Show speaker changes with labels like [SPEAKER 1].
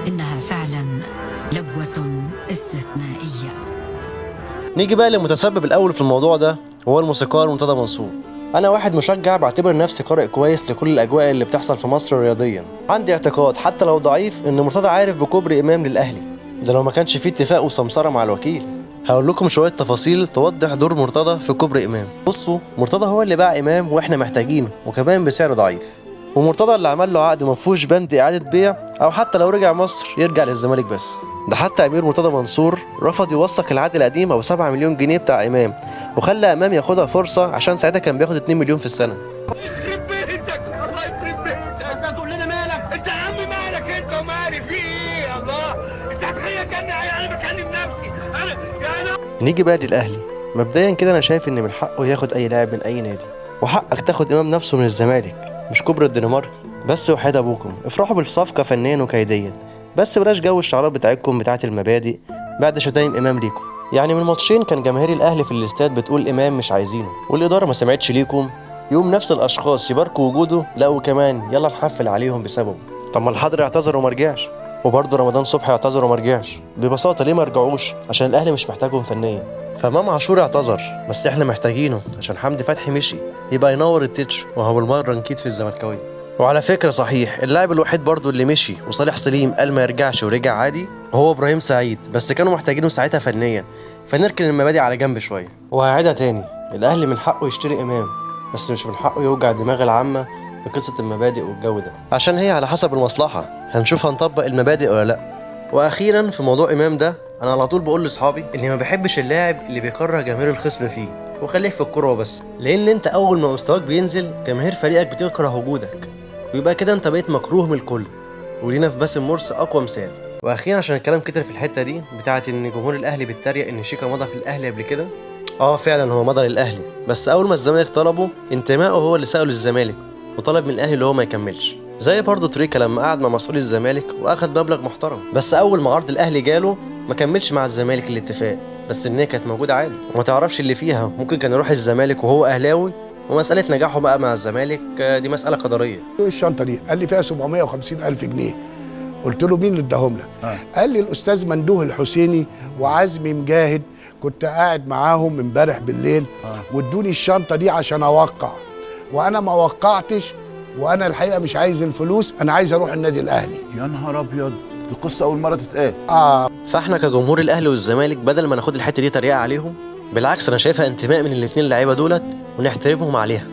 [SPEAKER 1] إنها فعلا لبوة استثنائية.
[SPEAKER 2] نيجي بقى للمتسبب الاول في الموضوع ده، وهو الموسيقار مرتضى منصور. انا واحد مشجع بعتبر نفسي قارئ كويس لكل الاجواء اللي بتحصل في مصر رياضيا. عندي اعتقاد حتى لو ضعيف ان مرتضى عارف بكبر امام للاهلي، ده لو ما كانش فيه اتفاق وسمسره مع الوكيل. هقول لكم شويه تفاصيل توضح دور مرتضى في كبر امام. بصوا، مرتضى هو اللي باع امام واحنا محتاجينه، وكمان بسعر ضعيف. ومرتضى اللي عمل له عقد ما فيهوش بند اعاده بيع، او حتى لو رجع مصر يرجع للزمالك بس. ده حتى امير مرتضى منصور رفض يوثق العقد القديم ابو 7 مليون جنيه بتاع امام، وخلى امام ياخدها فرصه عشان ساعتها كان بياخد 2 مليون في السنه.
[SPEAKER 3] يخرب بيتك، الله يخرب بيتك. بس هتقول لنا مالك انت يا عم؟ مالك انت ومالي في ايه؟ الله، انت هتخيل كاني انا بكلم نفسي انا.
[SPEAKER 2] نيجي بقى للاهلي. مبدئيا كده انا شايف ان من حقه ياخد اي لاعب من اي نادي، وحقك تاخد امام نفسه من الزمالك، مش كبر الدنمارك. بس وحيد ابوكم افرحوا بالصفقه فنيا وكيديا، بس بلاش جو الشعارات بتاعتكم بتاعت المبادئ بعد شتايم امام ليكم. يعني من ماتشين كان جماهير الاهلي في الاستاد بتقول امام مش عايزينه، والاداره ما سمعتش ليكم، يوم نفس الاشخاص يباركوا وجوده لا وكمان يلا نحفل عليهم بسببه. طب ما الحضري اعتذر وما رجعش، وبرضه رمضان صبحي اعتذر وما رجعش. ببساطه ليه ما رجعوش؟ عشان الاهلي مش محتاجهم فنيا. فامام عاشور اعتذر بس احنا محتاجينه عشان حمدي فتحي مشي، يبقى ينور التتش وهو المره نكيد في الزملكاويه. وعلى فكره صحيح اللاعب الوحيد برضه اللي مشي وصالح سليم قال ما يرجعش ورجع عادي هو ابراهيم سعيد، بس كانوا محتاجينه ساعتها فنيا، فنركن المبادئ على جنب شويه. وهعيدها تاني، الاهلي من حقه يشتري امام، بس مش من حقه يوجع دماغ العامه بقصه المبادئ والجو ده، عشان هي على حسب المصلحه هنشوف هنطبق المبادئ ولا لا. واخيرا في موضوع امام ده، انا على طول بقول لاصحابي اني ما بحبش اللاعب اللي بيكره جماهير الخصم فيه، وخليك في الكوره وبس، لان انت اول ما مستواك بينزل جماهير فريقك بتكره وجودك، ويبقى كده انت بقيت مكروه من الكل. ولينا في باسم مرسي اقوى مثال. واخيرا عشان الكلام كتر في الحته دي بتاعه ان جمهور الاهلي بيتريق ان شيكا مضى في الاهلي قبل كده، فعلا هو مضى للاهلي، بس اول ما الزمالك طلبه انتمائه هو اللي سأله للزمالك، وطلب من الاهلي اللي هو ما يكملش. زي برضه تريكا لما قعد مع مسؤول الزمالك واخد مبلغ محترم، بس اول ما عرض الاهلي جاله ما كملش مع الزمالك الاتفاق، بس النية كانت موجوده عادي، وما تعرفش اللي فيها ممكن كان يروح الزمالك وهو اهلاوي، ومساله نجاحه بقى مع الزمالك دي مساله قدريه.
[SPEAKER 4] ايه الشنطه دي؟ قال لي فيها 750,000 جنيه. قلت له مين اللي اداهم لك؟ قال لي الاستاذ مندوه الحسيني وعزمي مجاهد، كنت قاعد معاهم امبارح بالليل وادوني الشنطه دي عشان اوقع، وانا ما وقعتش، وانا الحقيقه مش عايز الفلوس، انا عايز اروح النادي الاهلي.
[SPEAKER 5] يا نهار ابيض، دي قصه اول مره تتقال.
[SPEAKER 2] فاحنا كجمهور الاهلي والزمالك بدل ما ناخد الحته دي تريقه عليهم، بالعكس انا شايفها انتماء من الاثنين اللعيبه دولت ونحترمهم عليها.